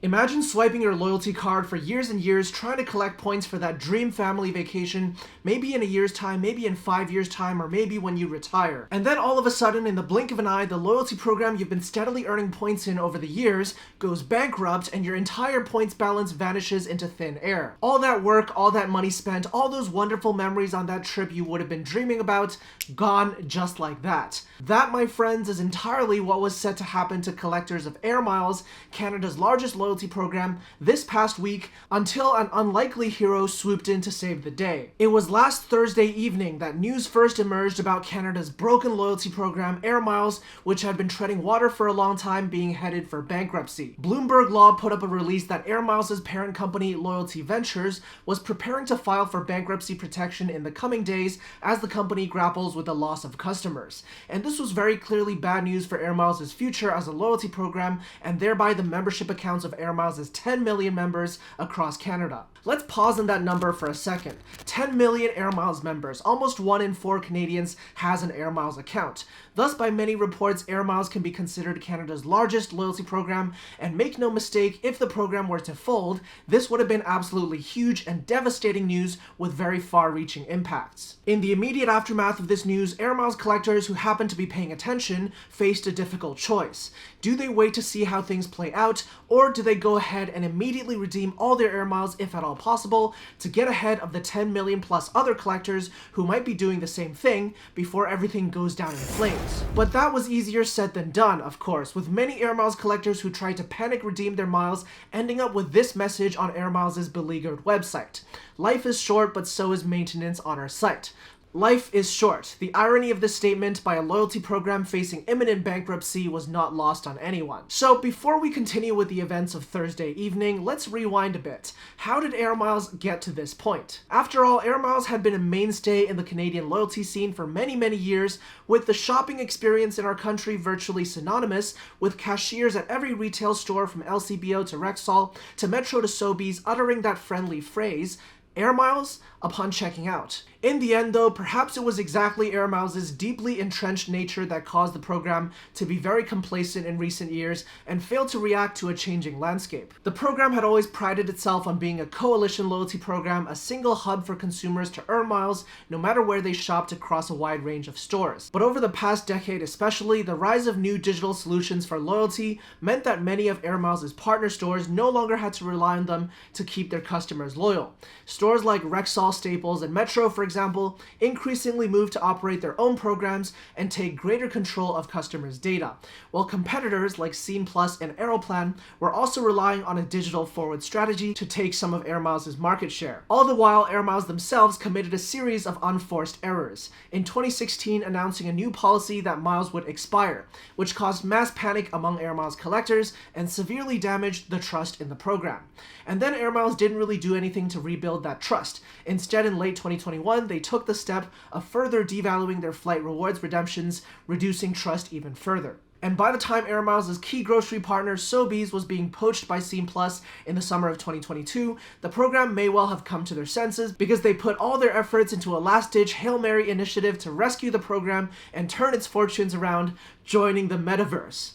Imagine swiping your loyalty card for years and years trying to collect points for that dream family vacation, maybe in a year's time, maybe in 5 years' time, or maybe when you retire. And then all of a sudden, in the blink of an eye, the loyalty program you've been steadily earning points in over the years goes bankrupt and your entire points balance vanishes into thin air. All that work, all that money spent, all those wonderful memories on that trip you would have been dreaming about, gone just like that. That, my friends, is entirely what was set to happen to collectors of Air Miles, Canada's largest loyalty program, this past week, until an unlikely hero swooped in to save the day. It was last Thursday evening that news first emerged about Canada's broken loyalty program, Air Miles, which had been treading water for a long time, being headed for bankruptcy. Bloomberg Law put up a release that Air Miles' parent company, Loyalty Ventures, was preparing to file for bankruptcy protection in the coming days as the company grapples with the loss of customers. And this was very clearly bad news for Air Miles' future as a loyalty program, and thereby the membership accounts of Air Miles' 10 million members across Canada. Let's pause on that number for a second. 10 million Air Miles members, almost 1 in 4 Canadians has an Air Miles account. Thus, by many reports, Air Miles can be considered Canada's largest loyalty program, and make no mistake, if the program were to fold, this would have been absolutely huge and devastating news with very far-reaching impacts. In the immediate aftermath of this news, Air Miles collectors who happened to be paying attention faced a difficult choice. Do they wait to see how things play out, or do they go ahead and immediately redeem all their Air Miles, if at all possible, to get ahead of the 10 million plus other collectors who might be doing the same thing before everything goes down in flames? But that was easier said than done, of course, with many Air Miles collectors who tried to panic redeem their miles ending up with this message on Air Miles' beleaguered website. Life is short, but so is maintenance on our site. Life is short. The irony of this statement by a loyalty program facing imminent bankruptcy was not lost on anyone. So before we continue with the events of Thursday evening, let's rewind a bit. How did Air Miles get to this point? After all, Air Miles had been a mainstay in the Canadian loyalty scene for many, many years, with the shopping experience in our country virtually synonymous with cashiers at every retail store from LCBO to Rexall to Metro to Sobeys uttering that friendly phrase, Air Miles, upon checking out. In the end though, perhaps it was exactly Air Miles' deeply entrenched nature that caused the program to be very complacent in recent years and failed to react to a changing landscape. The program had always prided itself on being a coalition loyalty program, a single hub for consumers to earn miles no matter where they shopped across a wide range of stores. But over the past decade especially, the rise of new digital solutions for loyalty meant that many of Air Miles' partner stores no longer had to rely on them to keep their customers loyal. Stores like Rexall, Staples, and Metro, for example, increasingly moved to operate their own programs and take greater control of customers' data, while competitors like Scene Plus and Aeroplan were also relying on a digital forward strategy to take some of Air Miles' market share. All the while, Air Miles themselves committed a series of unforced errors, in 2016 announcing a new policy that miles would expire, which caused mass panic among Air Miles collectors and severely damaged the trust in the program. And then Air Miles didn't really do anything to rebuild that trust. Instead, in late 2021, they took the step of further devaluing their flight rewards redemptions, reducing trust even further. And by the time Air Miles' key grocery partner Sobeys was being poached by Scene Plus in the summer of 2022, the program may well have come to their senses because they put all their efforts into a last-ditch Hail Mary initiative to rescue the program and turn its fortunes around, joining the metaverse.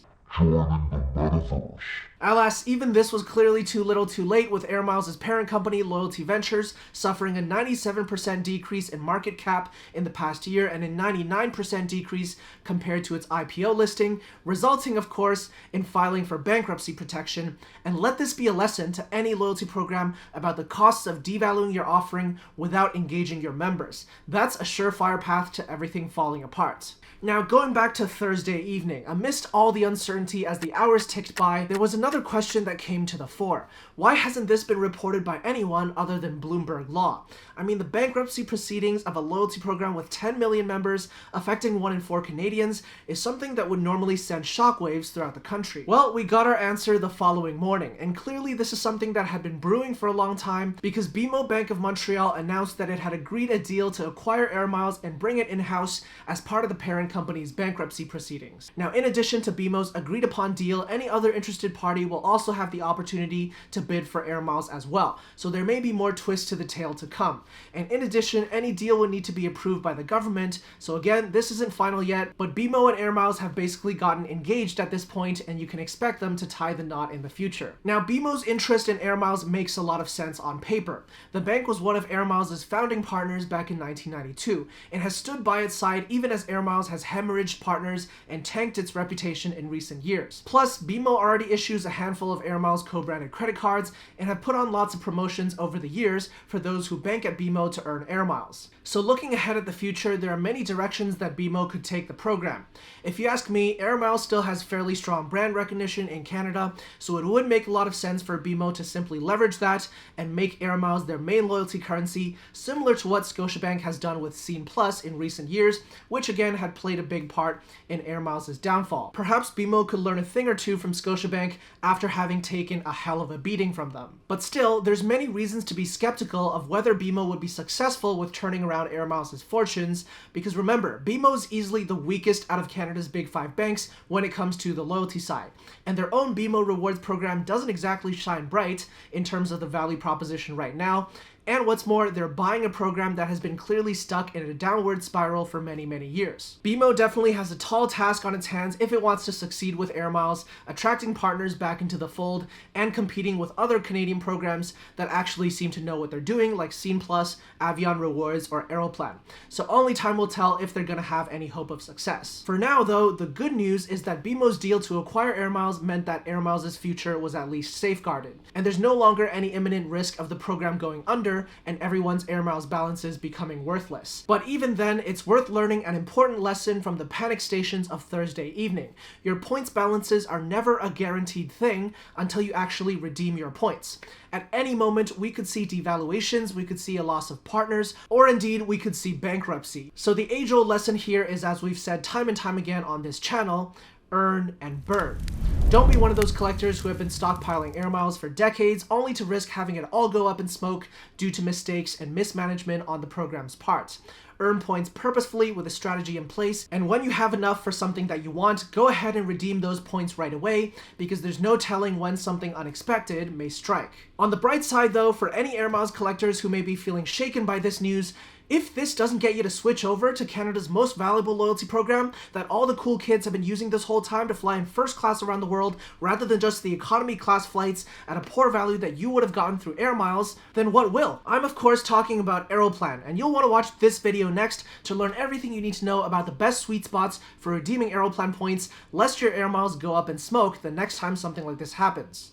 Alas, even this was clearly too little too late, with Air Miles' parent company, Loyalty Ventures, suffering a 97% decrease in market cap in the past year and a 99% decrease compared to its IPO listing, resulting, of course, in filing for bankruptcy protection. And let this be a lesson to any loyalty program about the costs of devaluing your offering without engaging your members. That's a surefire path to everything falling apart. Now, going back to Thursday evening, amidst all the uncertainty as the hours ticked by, there was another question that came to the fore. Why hasn't this been reported by anyone other than Bloomberg Law? I mean, the bankruptcy proceedings of a loyalty program with 10 million members, affecting 1 in 4 Canadians, is something that would normally send shockwaves throughout the country. Well, we got our answer the following morning, and clearly this is something that had been brewing for a long time because BMO Bank of Montreal announced that it had agreed a deal to acquire Air Miles and bring it in-house as part of the parent company's bankruptcy proceedings. Now, in addition to BMO's agreed-upon deal, any other interested party party will also have the opportunity to bid for air miles as well. So there may be more twists to the tale to come. And in addition, any deal would need to be approved by the government. So again, this isn't final yet, but BMO and air miles have basically gotten engaged at this point, and you can expect them to tie the knot in the future. Now, BMO's interest in air miles makes a lot of sense on paper. The bank was one of air miles' founding partners back in 1992 and has stood by its side even as air miles has hemorrhaged partners and tanked its reputation in recent years. Plus, BMO already issues a handful of air miles co-branded credit cards and have put on lots of promotions over the years for those who bank at BMO to earn air miles. So looking ahead at the future, there are many directions that BMO could take the program. If you ask me, air miles still has fairly strong brand recognition in Canada, so it would make a lot of sense for BMO to simply leverage that and make air miles their main loyalty currency, similar to what Scotiabank has done with Scene Plus in recent years, which again had played a big part in air miles' downfall. Perhaps BMO could learn a thing or two from Scotiabank after having taken a hell of a beating from them. But still, there's many reasons to be skeptical of whether BMO would be successful with turning around air miles' fortunes, because remember, BMO is easily the weakest out of Canada's big five banks when it comes to the loyalty side, and their own BMO rewards program doesn't exactly shine bright in terms of the value proposition right now. And what's more, they're buying a program that has been clearly stuck in a downward spiral for many, many years. BMO definitely has a tall task on its hands if it wants to succeed with air miles, attracting partners back into the fold, and competing with other Canadian programs that actually seem to know what they're doing, like Scene Plus, Avion Rewards, or Aeroplan. So only time will tell if they're gonna have any hope of success. For now though, the good news is that BMO's deal to acquire air miles meant that air miles' future was at least safeguarded, and there's no longer any imminent risk of the program going under and everyone's air miles balances becoming worthless. But even then, it's worth learning an important lesson from the panic stations of Thursday evening. Your points balances are never a guaranteed thing until you actually redeem your points. At any moment, we could see devaluations, we could see a loss of partners, or indeed, we could see bankruptcy. So the age-old lesson here is, as we've said time and time again on this channel, earn and burn. Don't be one of those collectors who have been stockpiling air miles for decades only to risk having it all go up in smoke due to mistakes and mismanagement on the program's part. Earn points purposefully with a strategy in place, and when you have enough for something that you want, go ahead and redeem those points right away, because there's no telling when something unexpected may strike. On the bright side though, for any air miles collectors who may be feeling shaken by this news, if this doesn't get you to switch over to Canada's most valuable loyalty program that all the cool kids have been using this whole time to fly in first class around the world rather than just the economy class flights at a poor value that you would have gotten through air miles, then what will? I'm of course talking about Aeroplan, and you'll want to watch this video next to learn everything you need to know about the best sweet spots for redeeming Aeroplan points, lest your air miles go up in smoke the next time something like this happens.